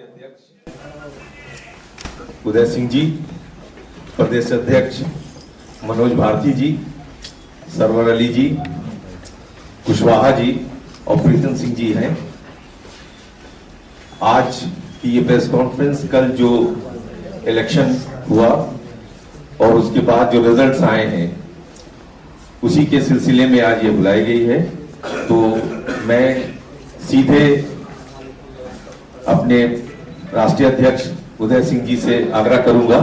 राष्ट्रीय अध्यक्ष उदय सिंह जी, प्रदेश अध्यक्ष मनोज भारती जी, सरवर अली जी, कुशवाहा जी और प्रीतम सिंह जी हैं। आज की ये प्रेस कॉन्फ्रेंस कल जो इलेक्शन हुआ और उसके बाद जो रिजल्ट्स आए हैं उसी के सिलसिले में आज ये बुलाई गई है। तो मैं सीधे अपने राष्ट्रीय अध्यक्ष उदय सिंह जी से आग्रह करूंगा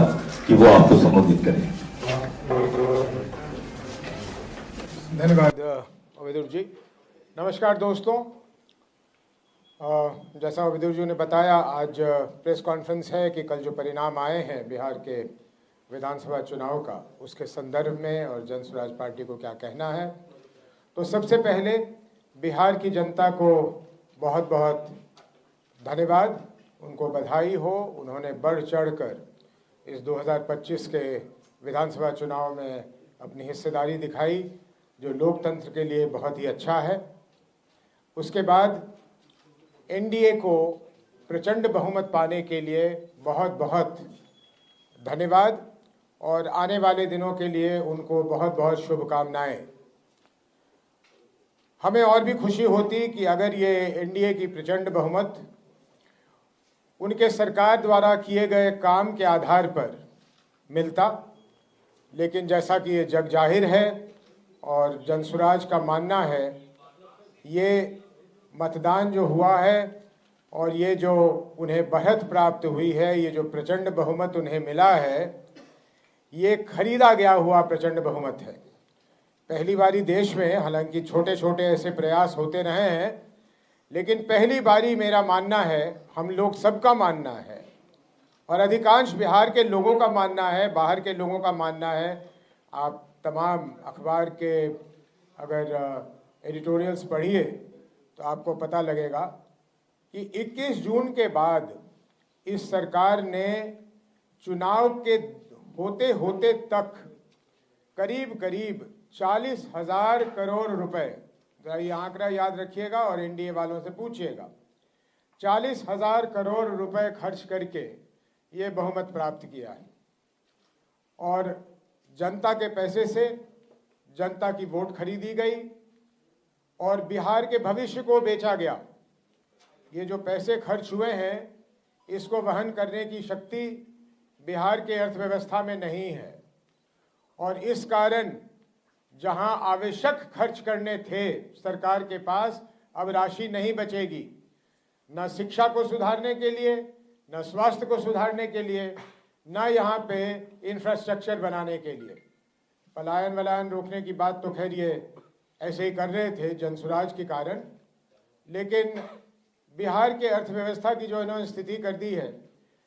कि वो आपको संबोधित करें। धन्यवाद विदुर जी। नमस्कार दोस्तों, जैसा विदुर जी ने बताया, आज प्रेस कॉन्फ्रेंस है कि कल जो परिणाम आए हैं बिहार के विधानसभा चुनाव का, उसके संदर्भ में और जन स्वराज पार्टी को क्या कहना है। तो सबसे पहले बिहार की जनता को बहुत बहुत धन्यवाद, उनको बधाई हो। उन्होंने बढ़ चढ़कर इस 2025 के विधानसभा चुनाव में अपनी हिस्सेदारी दिखाई, जो लोकतंत्र के लिए बहुत ही अच्छा है। उसके बाद एनडीए को प्रचंड बहुमत पाने के लिए बहुत बहुत धन्यवाद और आने वाले दिनों के लिए उनको बहुत बहुत शुभकामनाएं। हमें और भी खुशी होती कि अगर ये एनडीए की प्रचंड बहुमत उनके सरकार द्वारा किए गए काम के आधार पर मिलता, लेकिन जैसा कि ये जग जाहिर है और जनसुराज का मानना है, ये मतदान जो हुआ है और ये जो उन्हें बढ़त प्राप्त हुई है, ये जो प्रचंड बहुमत उन्हें मिला है, ये खरीदा गया हुआ प्रचंड बहुमत है। पहली बारी देश में, हालांकि छोटे छोटे ऐसे प्रयास होते रहे हैं, लेकिन पहली बारी मेरा मानना है, हम लोग सबका मानना है और अधिकांश बिहार के लोगों का मानना है, बाहर के लोगों का मानना है। आप तमाम अखबार के अगर एडिटोरियल्स पढ़िए तो आपको पता लगेगा कि 21 जून के बाद इस सरकार ने चुनाव के होते होते तक करीब करीब 40,000 करोड़ रुपए, जरा ये आंकड़ा याद रखिएगा और एनडीए वालों से पूछिएगा, 40,000 करोड़ रुपए खर्च करके ये बहुमत प्राप्त किया है और जनता के पैसे से जनता की वोट खरीदी गई और बिहार के भविष्य को बेचा गया। ये जो पैसे खर्च हुए हैं, इसको वहन करने की शक्ति बिहार के अर्थव्यवस्था में नहीं है और इस कारण जहां आवश्यक खर्च करने थे सरकार के पास, अब राशि नहीं बचेगी, न शिक्षा को सुधारने के लिए, न स्वास्थ्य को सुधारने के लिए, न यहाँ पे इंफ्रास्ट्रक्चर बनाने के लिए। पलायन वलायन रोकने की बात तो खैर ये ऐसे ही कर रहे थे जनसुराज के कारण, लेकिन बिहार के अर्थव्यवस्था की जो इन्होंने स्थिति कर दी है,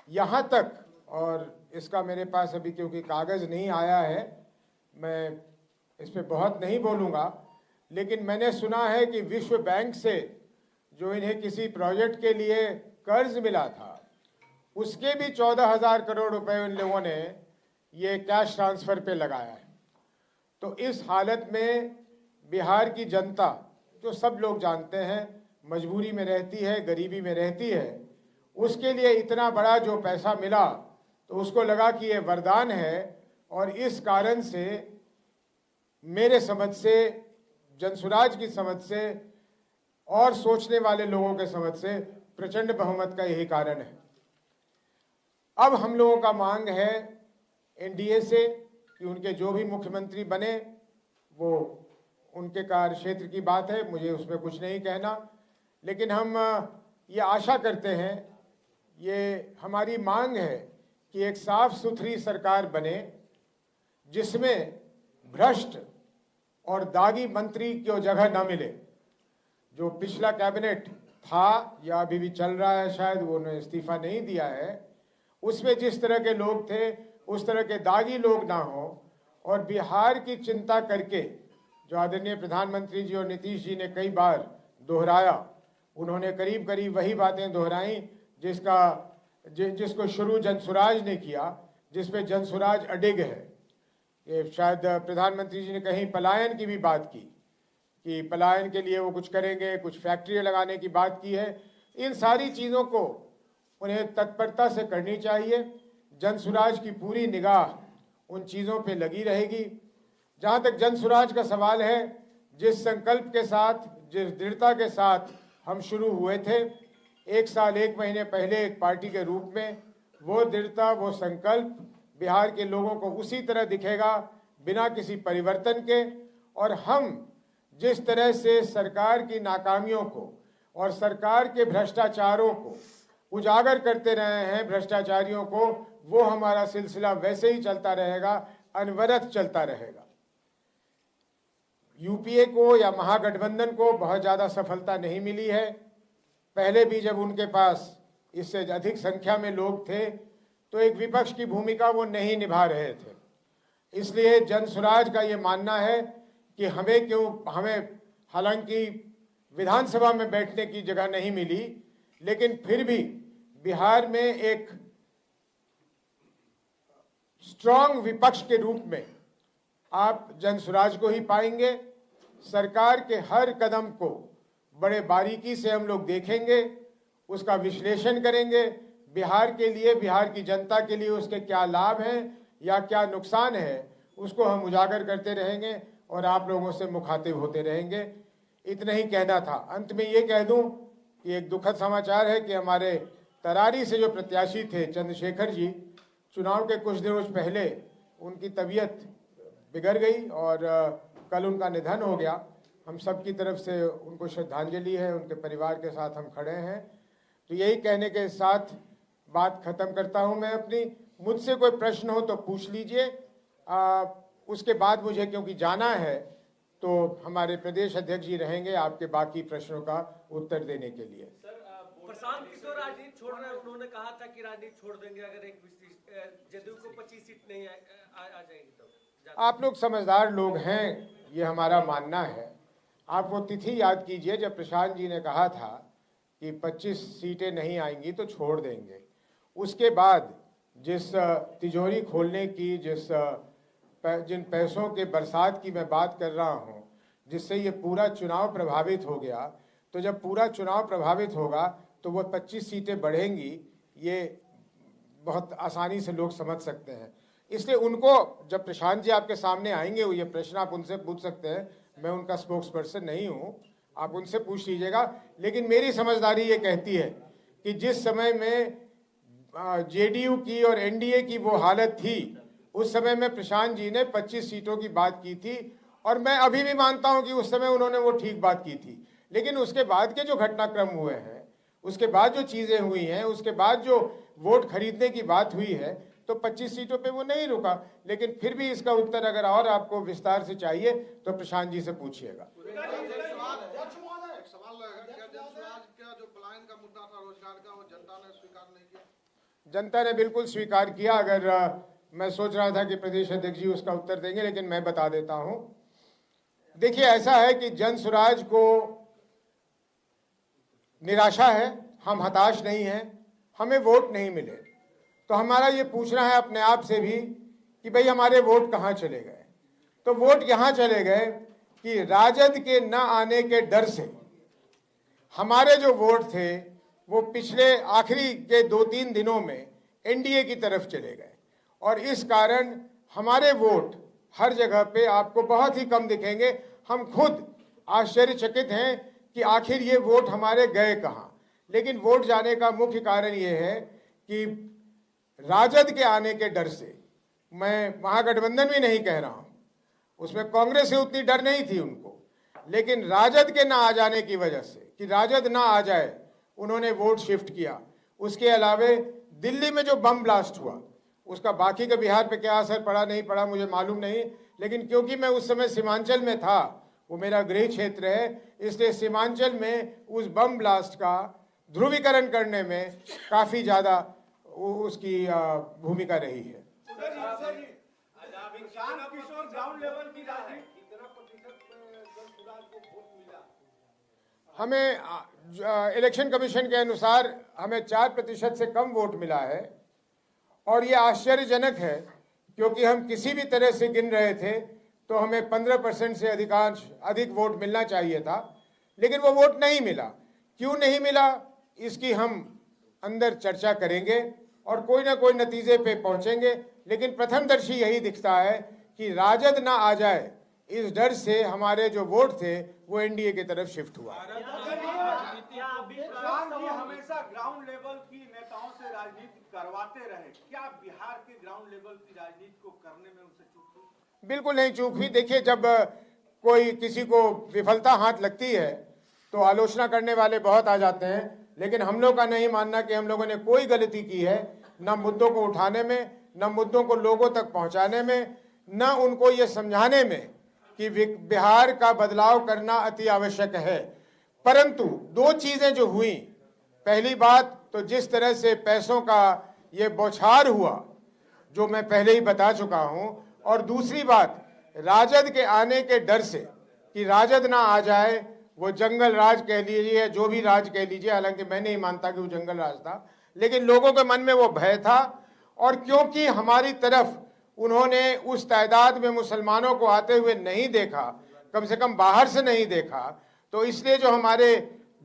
यहाँ तक, और इसका मेरे पास अभी क्योंकि कागज़ नहीं आया है, मैं इस पर बहुत नहीं बोलूँगा, लेकिन मैंने सुना है कि विश्व बैंक से जो इन्हें किसी प्रोजेक्ट के लिए कर्ज मिला था, उसके भी 14,000 करोड़ रुपए उन लोगों ने ये कैश ट्रांसफ़र पे लगाया है। तो इस हालत में बिहार की जनता, जो सब लोग जानते हैं, मजबूरी में रहती है, गरीबी में रहती है, उसके लिए इतना बड़ा जो पैसा मिला तो उसको लगा कि ये वरदान है और इस कारण से मेरे समझ से, जनसुराज की समझ से और सोचने वाले लोगों के समझ से प्रचंड बहुमत का यही कारण है। अब हम लोगों का मांग है एनडीए से कि उनके जो भी मुख्यमंत्री बने, वो उनके कार्य क्षेत्र की बात है, मुझे उसमें कुछ नहीं कहना, लेकिन हम ये आशा करते हैं, ये हमारी मांग है कि एक साफ सुथरी सरकार बने जिसमें भ्रष्ट और दागी मंत्री की जगह न मिले। जो पिछला कैबिनेट था या अभी भी चल रहा है, शायद वो ने इस्तीफा नहीं दिया है, उसमें जिस तरह के लोग थे उस तरह के दागी लोग ना हो और बिहार की चिंता करके, जो आदरणीय प्रधानमंत्री जी और नीतीश जी ने कई बार दोहराया, उन्होंने करीब करीब वही बातें दोहराई जिसको शुरू जनसुराज ने किया, जिसपे जनसुराज अडिग है। ये शायद प्रधानमंत्री जी ने कहीं पलायन की भी बात की कि पलायन के लिए वो कुछ करेंगे, कुछ फैक्ट्री लगाने की बात की है। इन सारी चीज़ों को उन्हें तत्परता से करनी चाहिए। जनसुराज की पूरी निगाह उन चीज़ों पे लगी रहेगी। जहाँ तक जनसुराज का सवाल है, जिस संकल्प के साथ, जिस दृढ़ता के साथ हम शुरू हुए थे 1 साल 1 महीने पहले एक पार्टी के रूप में, वो दृढ़ता, वो संकल्प बिहार के लोगों को उसी तरह दिखेगा, बिना किसी परिवर्तन के। और हम जिस तरह से सरकार की नाकामियों को और सरकार के भ्रष्टाचारों को उजागर करते रहे हैं, भ्रष्टाचारियों को, वो हमारा सिलसिला वैसे ही चलता रहेगा, अनवरत चलता रहेगा। यूपीए को या महागठबंधन को बहुत ज़्यादा सफलता नहीं मिली है। पहले भी जब उनके पास इससे अधिक संख्या में लोग थे तो एक विपक्ष की भूमिका वो नहीं निभा रहे थे। इसलिए जनसुराज का ये मानना है कि हमें हालांकि विधानसभा में बैठने की जगह नहीं मिली, लेकिन फिर भी बिहार में एक स्ट्रांग विपक्ष के रूप में आप जनसुराज को ही पाएंगे। सरकार के हर कदम को बड़े बारीकी से हम लोग देखेंगे, उसका विश्लेषण करेंगे। बिहार के लिए, बिहार की जनता के लिए उसके क्या लाभ हैं या क्या नुकसान है, उसको हम उजागर करते रहेंगे और आप लोगों से मुखातिब होते रहेंगे। इतना ही कहना था। अंत में ये कह दूं कि एक दुखद समाचार है कि हमारे तरारी से जो प्रत्याशी थे चंद्रशेखर जी, चुनाव के कुछ दिनों पहले उनकी तबीयत बिगड़ गई और कल उनका निधन हो गया। हम सब की तरफ से उनको श्रद्धांजलि है, उनके परिवार के साथ हम खड़े हैं। तो यही कहने के साथ बात खत्म करता हूं मैं अपनी। मुझसे कोई प्रश्न हो तो पूछ लीजिए। उसके बाद मुझे क्योंकि जाना है तो हमारे प्रदेश अध्यक्ष जी रहेंगे आपके बाकी प्रश्नों का उत्तर देने के लिए। प्रशांत किशोर राजनीति छोड़ रहे हैं, उन्होंने कहा था कि राजनीति छोड़ देंगे अगर एक जदयू को 25 सीट नहीं आ जाएगी तो। आप लोग समझदार लोग हैं, ये हमारा मानना है। आप वो तिथि याद कीजिए जब प्रशांत जी ने कहा था कि 25 सीटें नहीं आएंगी तो छोड़ देंगे। उसके बाद जिस तिजोरी खोलने की, जिन पैसों के बरसात की मैं बात कर रहा हूं, जिससे ये पूरा चुनाव प्रभावित हो गया, तो जब पूरा चुनाव प्रभावित होगा तो वो 25 सीटें बढ़ेंगी, ये बहुत आसानी से लोग समझ सकते हैं। इसलिए उनको, जब प्रशांत जी आपके सामने आएंगे, ये प्रश्न आप उनसे पूछ सकते हैं। मैं उनका स्पोक्स पर्सन नहीं हूँ, आप उनसे पूछ लीजिएगा। लेकिन मेरी समझदारी ये कहती है कि जिस समय में जेडीयू की और एनडीए की वो हालत थी, उस समय में प्रशांत जी ने 25 सीटों की बात की थी और मैं अभी भी मानता हूं कि उस समय उन्होंने वो ठीक बात की थी। लेकिन उसके बाद के जो घटनाक्रम हुए हैं, उसके बाद जो चीजें हुई हैं, उसके बाद जो वोट खरीदने की बात हुई है, तो 25 सीटों पे वो नहीं रुका। लेकिन फिर भी इसका उत्तर अगर और आपको विस्तार से चाहिए तो प्रशांत जी से पूछिएगा। जनता ने बिल्कुल स्वीकार किया। अगर मैं सोच रहा था कि प्रदेश अध्यक्ष जी उसका उत्तर देंगे, लेकिन मैं बता देता हूं। देखिए, ऐसा है कि जनसुराज को निराशा है, हम हताश नहीं हैं, हमें वोट नहीं मिले। तो हमारा ये पूछना है अपने आप से भी कि भाई हमारे वोट कहाँ चले गए। तो वोट यहाँ चले गए कि राजद के न आने के डर से हमारे जो वोट थे वो पिछले आखिरी के 2-3 दिनों में एनडीए की तरफ चले गए और इस कारण हमारे वोट हर जगह पे आपको बहुत ही कम दिखेंगे। हम खुद आश्चर्यचकित हैं कि आखिर ये वोट हमारे गए कहाँ। लेकिन वोट जाने का मुख्य कारण ये है कि राजद के आने के डर से, मैं महागठबंधन भी नहीं कह रहा हूं, उसमें कांग्रेस से उतनी डर नहीं थी उनको, लेकिन राजद के ना आ जाने की वजह से, कि राजद ना आ जाए, उन्होंने वोट शिफ्ट किया। उसके अलावे दिल्ली में जो बम ब्लास्ट हुआ, उसका बाकी का बिहार पे क्या असर पड़ा नहीं पड़ा मुझे मालूम नहीं, लेकिन क्योंकि मैं उस समय सीमांचल में था, वो मेरा गृह क्षेत्र है, इसलिए सीमांचल में उस बम ब्लास्ट का ध्रुवीकरण करने में काफी ज्यादा उसकी भूमिका रही है। हमें इलेक्शन कमीशन के अनुसार हमें 4% से कम वोट मिला है और ये आश्चर्यजनक है क्योंकि हम किसी भी तरह से गिन रहे थे तो हमें 15% से अधिक वोट मिलना चाहिए था, लेकिन वो वोट नहीं मिला। क्यों नहीं मिला, इसकी हम अंदर चर्चा करेंगे और कोई ना कोई नतीजे पे पहुंचेंगे। लेकिन प्रथमदर्शी यही दिखता है कि राजद ना आ जाए, इस डर से हमारे जो वोट थे वो एनडीए की तरफ शिफ्ट हुआ। हमेशा ग्राउंड लेवल की नेताओं से राजनीति करवाते रहे, क्या बिहार के ग्राउंड लेवल की राजनीति को करने में उनसे चूक हुई? बिल्कुल नहीं चूक हुई। देखिए, जब कोई किसी को विफलता हाथ लगती है तो आलोचना करने वाले बहुत आ जाते हैं, लेकिन हम लोग का नहीं मानना कि हम लोगों ने कोई गलती की है, न मुद्दों को उठाने में, न मुद्दों को लोगों तक पहुंचाने में, न उनको ये समझाने में कि बिहार का बदलाव करना अति आवश्यक है। परंतु दो चीजें जो हुई, पहली बात तो जिस तरह से पैसों का ये बौछार हुआ जो मैं पहले ही बता चुका हूं, और दूसरी बात राजद के आने के डर से कि राजद ना आ जाए, वो जंगल राज कह लीजिए, जो भी राज कह लीजिए, हालांकि मैं नहीं मानता कि वो जंगल राज था, लेकिन लोगों के मन में वो भय था। और क्योंकि हमारी तरफ उन्होंने उस तादाद में मुसलमानों को आते हुए नहीं देखा, कम से कम बाहर से नहीं देखा, तो इसलिए जो हमारे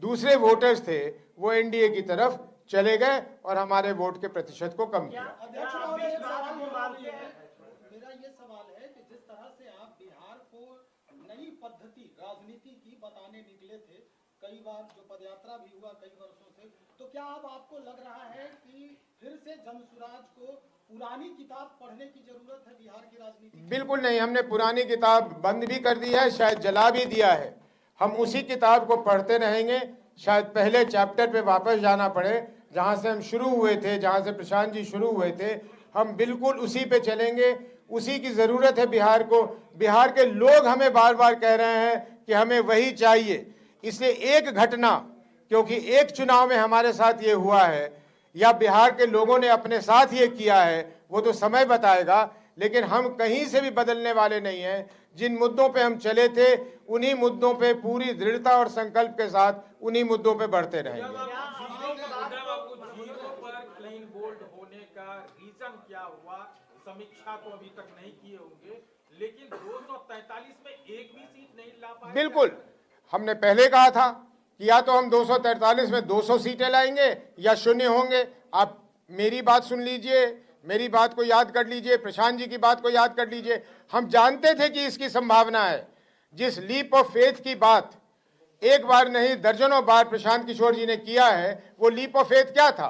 दूसरे वोटर्स थे वो एनडीए की तरफ चले गए और हमारे वोट के प्रतिशत को कम किया। मेरा ये सवाल है कि जिस तरह से आप बिहार को नई पद्धति राजनीति की बताने निकले थे, कई बार जो पदयात्रा भी हुआ कई वर्षों से, तो क्या अब आपको लग रहा है कि फिर से जनसुराज को पुरानी किताब पढ़ने की जरूरत है बिहार की राजनीति? बिल्कुल नहीं, हमने पुरानी किताब बंद भी कर दी है, शायद जला भी दिया है। हम उसी किताब को पढ़ते रहेंगे। शायद पहले चैप्टर पे वापस जाना पड़े, जहां से हम शुरू हुए थे, जहां से प्रशांत जी शुरू हुए थे, हम बिल्कुल उसी पे चलेंगे। उसी की जरूरत है बिहार को। बिहार के लोग हमें बार बार कह रहे हैं कि हमें वही चाहिए। इसलिए एक घटना, क्योंकि एक चुनाव में हमारे साथ ये हुआ है या बिहार के लोगों ने अपने साथ ये किया है, वो तो समय बताएगा, लेकिन हम कहीं से भी बदलने वाले नहीं हैं। जिन मुद्दों पे हम चले थे उन्हीं मुद्दों पे पूरी दृढ़ता और संकल्प के साथ उन्हीं मुद्दों पे बढ़ते रहेंगे। क्लीन बोल्ड होने का रीजन क्या हुआ, समीक्षा तो अभी तक नहीं किए होंगे, लेकिन 243 में एक भी सीट नहीं ला पाए। बिल्कुल, हमने पहले कहा था कि या तो हम 243 में 200 सीटें लाएंगे या शून्य होंगे। आप मेरी बात सुन लीजिए, मेरी बात को याद कर लीजिए, प्रशांत जी की बात को याद कर लीजिए। हम जानते थे कि इसकी संभावना है। जिस लीप ऑफ फेथ की बात एक बार नहीं दर्जनों बार प्रशांत किशोर जी ने किया है, वो लीप ऑफ फेथ क्या था?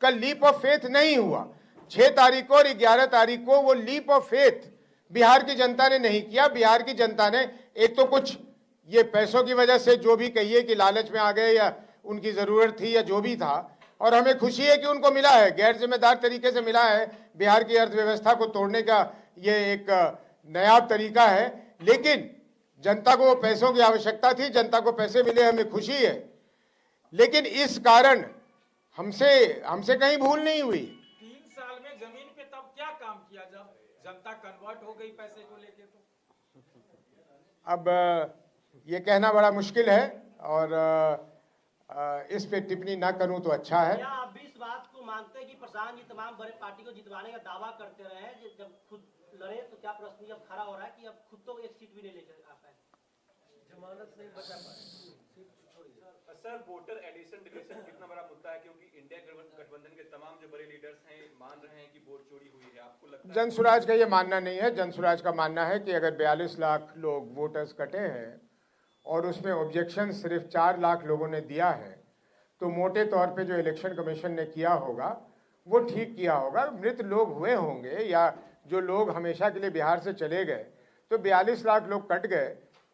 कल लीप ऑफ फेथ नहीं हुआ। 6 तारीख को और 11 तारीख को वो लीप ऑफ फेथ बिहार की जनता ने नहीं किया। बिहार की जनता ने एक तो कुछ ये पैसों की वजह से जो भी कहिए कि लालच में आ गए या उनकी जरूरत थी या जो भी था, और हमें खुशी है कि उनको मिला है, गैर जिम्मेदार तरीके से मिला है। बिहार की अर्थव्यवस्था को तोड़ने का ये एक नया तरीका है, लेकिन जनता को पैसों की आवश्यकता थी, जनता को पैसे मिले, हमें खुशी है। लेकिन इस कारण हमसे कहीं भूल नहीं हुई। 3 साल में जमीन पे तब क्या काम किया जब जनता कन्वर्ट हो गई पैसे को लेके? तो अब ये कहना बड़ा मुश्किल है और इस पे टिप्पणी ना करूं तो अच्छा है। क्या आप भी इस बात को मानते हैं कि प्रशांत जी तमाम बड़े पार्टी को जितवाने का दावा करते रहे हैं, जब खुद लड़े तो क्या प्रश्न अब खड़ा हो रहा है कि अब खुद तो एक सीट भी नहीं लेकर आ पाए, जमानत नहीं बचा पाए? सर, वोटर एडिशन डिलीशन कितना बड़ा मुद्दा है, क्योंकि इंडिया गठबंधन के तमाम जो बड़े लीडर्स हैं मान रहे हैं कि वोट चोरी हुई है। आपको लगता है? जनसुराज का ये मानना नहीं है। जनसुराज का मानना है कि अगर 42 लाख लोग वोटर्स कटे हैं और उसमें ऑब्जेक्शन सिर्फ 4 लाख लोगों ने दिया है, तो मोटे तौर पे जो इलेक्शन कमीशन ने किया होगा वो ठीक किया होगा। मृत लोग हुए होंगे या जो लोग हमेशा के लिए बिहार से चले गए, तो 42 लाख लोग कट गए,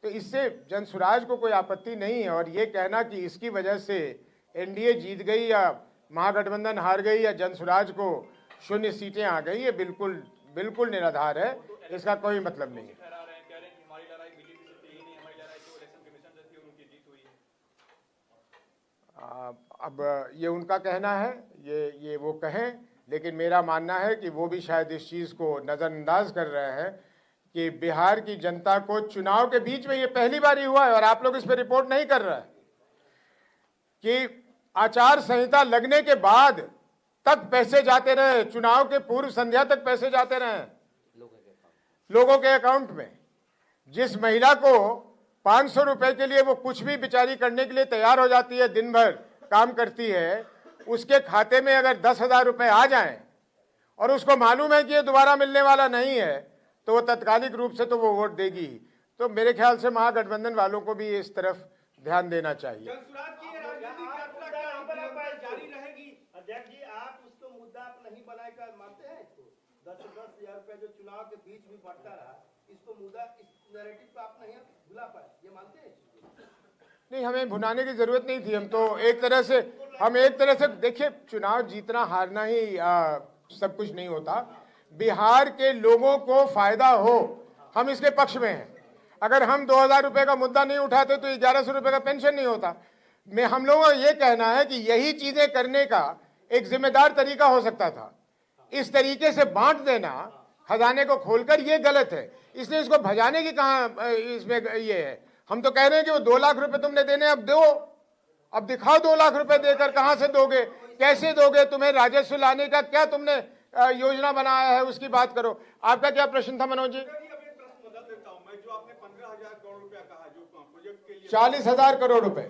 तो इससे जनसुराज को कोई आपत्ति नहीं है। और ये कहना कि इसकी वजह से एनडीए जीत गई या महागठबंधन हार गई या जनसुराज को 0 सीटें आ गई, ये बिल्कुल निराधार है, इसका कोई मतलब नहीं है। अब ये उनका कहना है, ये वो कहें, लेकिन मेरा मानना है कि वो भी शायद इस चीज़ को नज़रअंदाज कर रहे हैं कि बिहार की जनता को चुनाव के बीच में ये पहली बार ही हुआ है और आप लोग इस पर रिपोर्ट नहीं कर रहे हैं कि आचार संहिता लगने के बाद तक पैसे जाते रहे, चुनाव के पूर्व संध्या तक पैसे जाते रहे लोगों के अकाउंट में। जिस महिला को 500 रुपए के लिए वो कुछ भी बेचारी करने के लिए तैयार हो जाती है, दिन भर काम करती है, उसके खाते में अगर 10,000 रुपए आ जाएं और उसको मालूम है कि ये दोबारा मिलने वाला नहीं है, तो वो तत्कालिक रूप से तो वो वोट देगी ही। तो मेरे ख्याल से महागठबंधन वालों को भी इस तरफ ध्यान देना चाहिए। जनसुराज की ये राजनीतिक यात्रा क्या जारी रहेगी? अध्यक्ष जी, आप उसको मुद्दा आप नहीं बनाकर मानते हैं? इसको 10,000 रुपए जो चुनाव के बीच में बढ़ता रहा, इसको मुद्दा, इस नैरेटिव को आप नहीं भुला पाए, ये मानते हैं? नहीं, हमें भुनाने की जरूरत नहीं थी। हम तो एक तरह से देखिए, चुनाव जीतना हारना ही सब कुछ नहीं होता। बिहार के लोगों को फायदा हो, हम इसके पक्ष में हैं। अगर हम 2,000 रुपए का मुद्दा नहीं उठाते तो 1,100 रुपए का पेंशन नहीं होता। हम लोगों का ये कहना है कि यही चीजें करने का एक जिम्मेदार तरीका हो सकता था। इस तरीके से बांट देना खजाने को खोलकर, ये गलत है। इसलिए इसको भजाने की कहां इसमें ये है। हम तो कह रहे हैं कि वो 2 लाख रुपए तुमने देने, अब दो, अब दिखाओ 2 लाख रुपए देकर कहां से दोगे, कैसे दोगे, तुम्हें राजस्व लाने का क्या तुमने योजना बनाया है, उसकी बात करो। आपका क्या प्रश्न था मनोज जी? 40,000 करोड़ रुपए,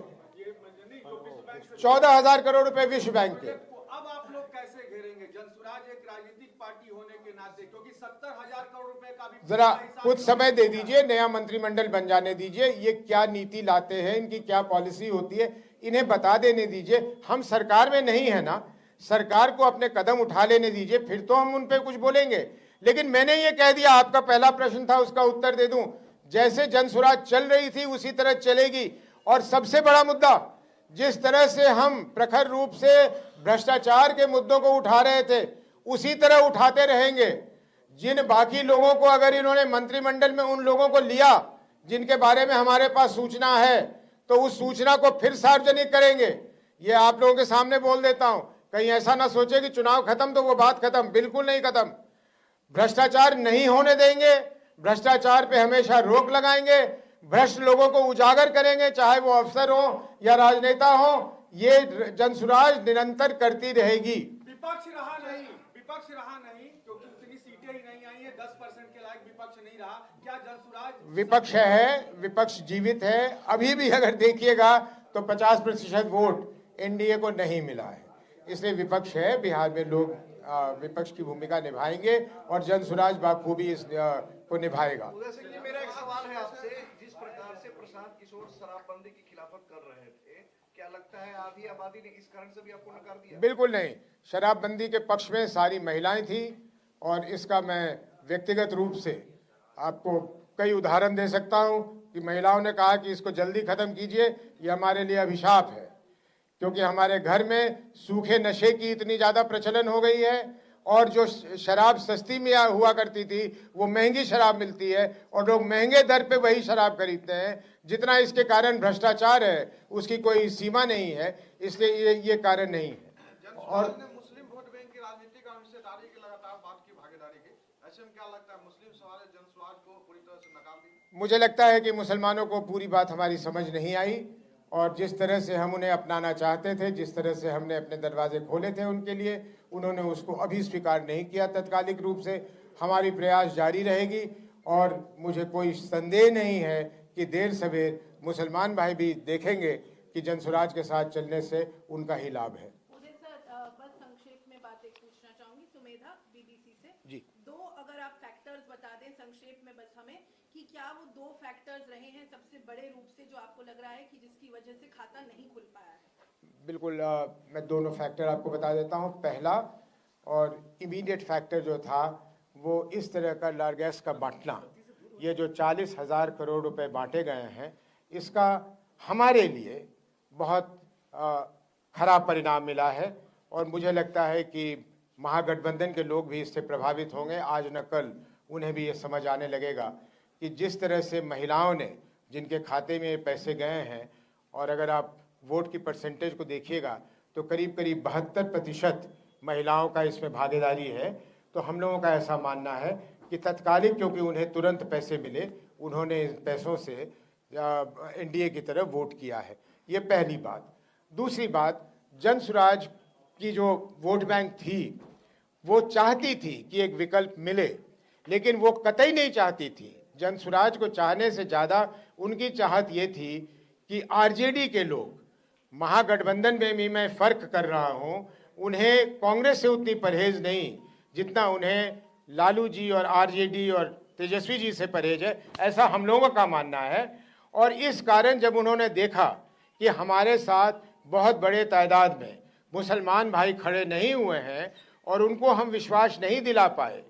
14,000 करोड़ रुपए विश्व बैंक के। अब आप लोग कैसे घेरेंगे जनसुराज एक राजनीतिक पार्टी होने के नाते, क्योंकि 70,000 करोड़ रुपए का भी जरा कुछ समय दे दीजिए, नया मंत्रिमंडल बन जाने दीजिए, ये क्या नीति लाते हैं, इनकी क्या पॉलिसी होती है, इन्हें बता देने दीजिए। हम सरकार में नहीं है ना, सरकार को अपने कदम उठा लेने दीजिए, फिर तो हम उन पे कुछ बोलेंगे। लेकिन मैंने ये कह दिया, आपका पहला प्रश्न था, उसका उत्तर दे दूं। जैसे जनसुराज चल रही थी उसी तरह चलेगी। और सबसे बड़ा मुद्दा, जिस तरह से हम प्रखर रूप से भ्रष्टाचार के मुद्दों को उठा रहे थे, उसी तरह उठाते रहेंगे। जिन बाकी लोगों को अगर इन्होंने मंत्रिमंडल में उन लोगों को लिया जिनके बारे में हमारे पास सूचना है, तो उस सूचना को फिर सार्वजनिक करेंगे। ये आप लोगों के सामने बोल देता हूं, कहीं ऐसा ना सोचे कि चुनाव खत्म तो वो बात खत्म, बिल्कुल नहीं खत्म। भ्रष्टाचार नहीं होने देंगे, भ्रष्टाचार पे हमेशा रोक लगाएंगे, भ्रष्ट लोगों को उजागर करेंगे, चाहे वो अफसर हो या राजनेता हो। ये जनसुराज निरंतर करती रहेगी। विपक्ष रहा नहीं क्योंकि उतनी सीटें ही नहीं आई है, 10% के लायक विपक्ष नहीं रहा। क्या जनसुराज विपक्ष है, विपक्ष जीवित है। अभी भी अगर देखिएगा तो 50% वोट एनडीए को नहीं मिला है, इसलिए विपक्ष है। बिहार में लोग विपक्ष की भूमिका निभाएंगे और जनसुराज बाखूबी इस को निभाएगा। मेरा एक सवाल है आपसे, जिस प्रकार से प्रशांत किशोर शराबबंदी की खिलाफत कर रहे थे, क्या लगता है आधी आबादी ने इस कारण से भी आपको नकार दिया? बिल्कुल नहीं, शराबबंदी के पक्ष में सारी महिलाएं थी और इसका मैं व्यक्तिगत रूप से आपको कई उदाहरण दे सकता हूं कि महिलाओं ने कहा कि इसको जल्दी खत्म कीजिए, ये हमारे लिए अभिशाप है। क्योंकि हमारे घर में सूखे नशे की इतनी ज्यादा प्रचलन हो गई है और जो शराब सस्ती में हुआ करती थी वो महंगी शराब मिलती है और लोग महंगे दर पे वही शराब खरीदते हैं। जितना इसके कारण भ्रष्टाचार है उसकी कोई सीमा नहीं है, इसलिए ये कारण नहीं है। और मुस्लिम वोट बैंक की राजनीति का हिस्सेदारी की लगातार बात की, भागीदारी की, ऐसे में क्या लगता है मुस्लिम सवाल जनसुराज को पूरी तरह से नकार दी? मुझे लगता है कि मुसलमानों को पूरी बात हमारी समझ नहीं आई और जिस तरह से हम उन्हें अपनाना चाहते थे, जिस तरह से हमने अपने दरवाजे खोले थे उनके लिए, उन्होंने उसको अभी स्वीकार नहीं किया तत्कालिक रूप से। हमारी प्रयास जारी रहेगी और मुझे कोई संदेह नहीं है कि देर सवेर मुसलमान भाई भी देखेंगे कि जनसुराज के साथ चलने से उनका ही लाभ है। मुझे सर बस संक्षेप में बात एक पूछना चाहूंगी, सुमेधा बीबीसी से जी। दो अगर आप फैक्टर्स बता दें संक्षेप में बस हमें, कि क्या वो 2 फैक्टर्स रहे हैं सबसे बड़े रूप से जो आपको लग रहा है कि जिसकी वजह से खाता नहीं खुल पाया है? बिल्कुल, मैं दोनों फैक्टर आपको बता देता हूं। पहला और इमीडिएट फैक्टर जो था वो इस तरह का लारगैस का बांटना, ये जो 40,000 करोड़ रुपए बांटे गए हैं, इसका हमारे लिए बहुत खराब परिणाम मिला है और मुझे लगता है कि महागठबंधन के लोग भी इससे प्रभावित होंगे। आज न कल उन्हें भी ये समझ आने लगेगा कि जिस तरह से महिलाओं ने, जिनके खाते में ये पैसे गए हैं, और अगर आप वोट की परसेंटेज को देखिएगा तो करीब करीब 72% महिलाओं का इसमें भागीदारी है। तो हम लोगों का ऐसा मानना है कि तत्कालिक, क्योंकि उन्हें तुरंत पैसे मिले, उन्होंने इन पैसों से एनडीए की तरफ वोट किया है। ये पहली बात। दूसरी बात, जनसुराज की जो वोट बैंक थी वो चाहती थी कि एक विकल्प मिले, लेकिन वो कतई नहीं चाहती थी। जनसुराज को चाहने से ज़्यादा उनकी चाहत ये थी कि आरजेडी के लोग महागठबंधन में भी मैं फर्क कर रहा हूं, उन्हें कांग्रेस से उतनी परहेज नहीं जितना उन्हें लालू जी और आरजेडी और तेजस्वी जी से परहेज है, ऐसा हम लोगों का मानना है। और इस कारण जब उन्होंने देखा कि हमारे साथ बहुत बड़े तादाद में मुसलमान भाई खड़े नहीं हुए हैं और उनको हम विश्वास नहीं दिला पाए,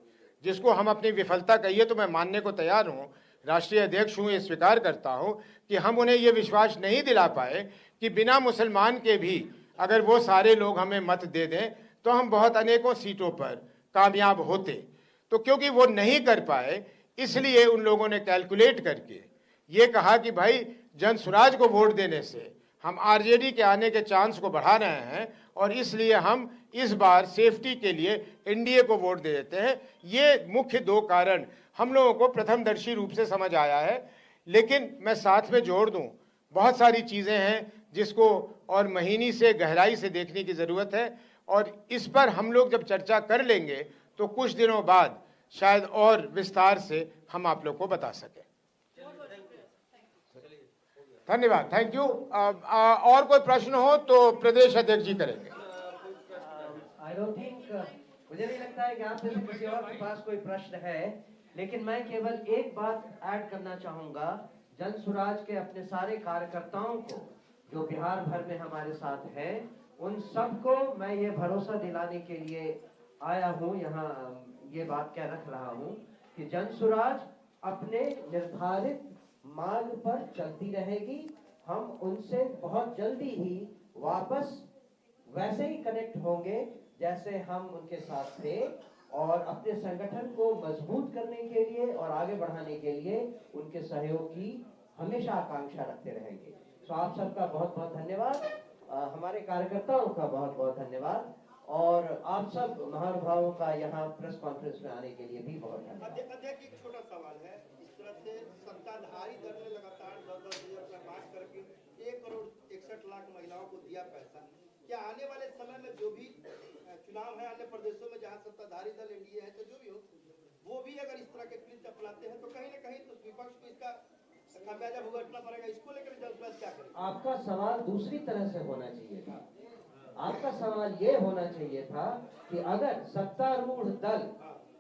जिसको हम अपनी विफलता कहिए तो मैं मानने को तैयार हूँ, राष्ट्रीय अध्यक्ष हूँ, ये स्वीकार करता हूँ कि हम उन्हें ये विश्वास नहीं दिला पाए कि बिना मुसलमान के भी अगर वो सारे लोग हमें मत दे दें तो हम बहुत अनेकों सीटों पर कामयाब होते। तो क्योंकि वो नहीं कर पाए, इसलिए उन लोगों ने कैलकुलेट करके ये कहा कि भाई जनसुराज को वोट देने से हम आरजेडी के आने के चांस को बढ़ा रहे हैं और इसलिए हम इस बार सेफ्टी के लिए एनडीए को वोट दे देते हैं। ये मुख्य दो कारण हम लोगों को प्रथमदर्शी रूप से समझ आया है। लेकिन मैं साथ में जोड़ दूं, बहुत सारी चीज़ें हैं जिसको और महीनी से गहराई से देखने की ज़रूरत है और इस पर हम लोग जब चर्चा कर लेंगे तो कुछ दिनों बाद शायद और विस्तार से हम आप लोग को बता सकें। धन्यवाद, थैंक यू। और कोई प्रश्न हो तो प्रदेश अध्यक्ष जी करेंगे। आई डोंट थिंक, मुझे नहीं लगता है कि आप में से किसी और के पास कोई प्रश्न है, लेकिन मैं केवल एक बात ऐड करना चाहूंगा। जनसुराज के अपने सारे कार्यकर्ताओं को जो बिहार भर में हमारे साथ हैं, उन सबको मैं ये भरोसा दिलाने के लिए आया हूँ, यहाँ ये बात कह रख रहा हूँ कि जनसुराज अपने निर्धारित मार्ग पर चलती रहेगी। हम उनसे बहुत जल्दी ही वापस वैसे ही कनेक्ट होंगे जैसे हम उनके साथ थे और अपने संगठन को मजबूत करने के लिए और आगे बढ़ाने के लिए उनके सहयोग की हमेशा आकांक्षा रखते रहेंगे। तो आप सबका बहुत बहुत धन्यवाद, हमारे कार्यकर्ताओं का बहुत बहुत धन्यवाद और आप सब महानुभावों का यहाँ प्रेस कॉन्फ्रेंस में आने के लिए भी बहुत धन्यवाद। अध्यक्ष, एक छोटा सवाल है। इस तरह से सत्ताधारी दल ने लगातार 10-10 हजार रुपया मार्च करके 1,61,00,000 महिलाओं को दिया पैसा। क्या आने वाले समय में जो भी चुनाव है अन्य प्रदेशों में जहाँ सत्ताधारी दल एनडीए है, तो जो भी हो, वो भी अगर इस तरह के ट्वीट अपनाते हैं तो कहीं न कहीं तो विपक्ष को इसका खामियाजा भुगतना पड़ेगा। इसको लेकर जनसुराज क्या करेगा? आपका सवाल दूसरी तरह से होना चाहिए था। आपका सवाल ये होना चाहिए था कि अगर सत्तारूढ़ दल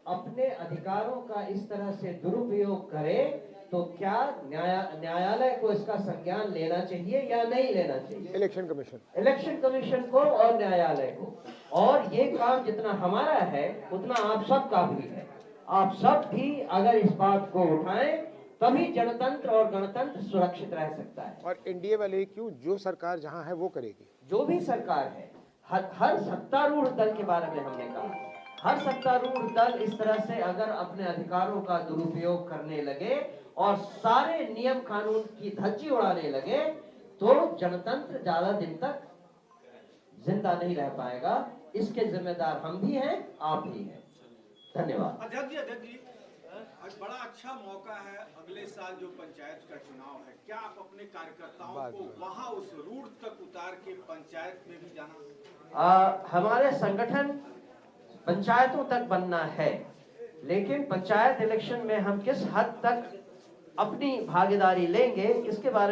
अपने अधिकारों का इस तरह से दुरुपयोग करे तो क्या न्यायालय को इसका संज्ञान लेना चाहिए या नहीं लेना चाहिए? इलेक्शन कमीशन को और न्यायालय को। और ये काम जितना हमारा है उतना आप सब का भी है। आप सब भी अगर इस बात को उठाएं तभी जनतंत्र और गणतंत्र सुरक्षित रह सकता है। और एनडीए वाले क्यों, जो सरकार जहां है वो करेगी। जो भी सरकार है, हर सत्तारूढ़ दल के बारे में हमने कहा, हर सत्तारूढ़ दल इस तरह से अगर अपने अधिकारों का दुरुपयोग करने लगे और सारे नियम कानून की धज्जी उड़ाने लगे तो जनतंत्र ज्यादा दिन तक जिंदा नहीं रह पाएगा। इसके जिम्मेदार हम भी हैं, आप भी हैं। धन्यवाद। अध्यक्ष जी, बड़ा अच्छा मौका है, अगले साल जो पंचायत का चुनाव है, क्या आप अपने कार्यकर्ताओं को वहां उस रूट तक उतार के पंचायत में भी जाना? हमारे संगठन पंचायतों तक बनना है, लेकिन पंचायत इलेक्शन में हम किस हद तक अपनी भागीदारी लेंगे इसके बारे में